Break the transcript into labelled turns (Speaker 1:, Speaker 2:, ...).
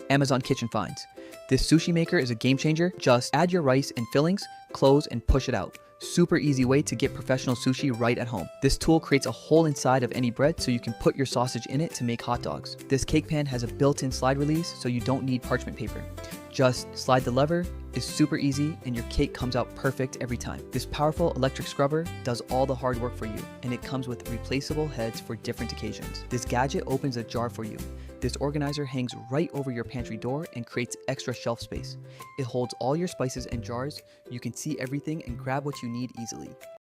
Speaker 1: Amazon Kitchen Finds. This sushi maker is a game changer. Just add your rice and fillings, close, and push it out. Super easy way to get professional sushi right at home. This tool creates a hole inside of any bread so you can put your sausage in it to make hot dogs. This cake pan has a built-in slide release so you don't need parchment paper. Just slide the lever, is super easy, and your cake comes out perfect every time. This powerful electric scrubber does all the hard work for you, and it comes with replaceable heads for different occasions. This gadget opens a jar for you. This organizer hangs right over your pantry door and creates extra shelf space. It holds all your spices and jars. You can see everything and grab what you need easily.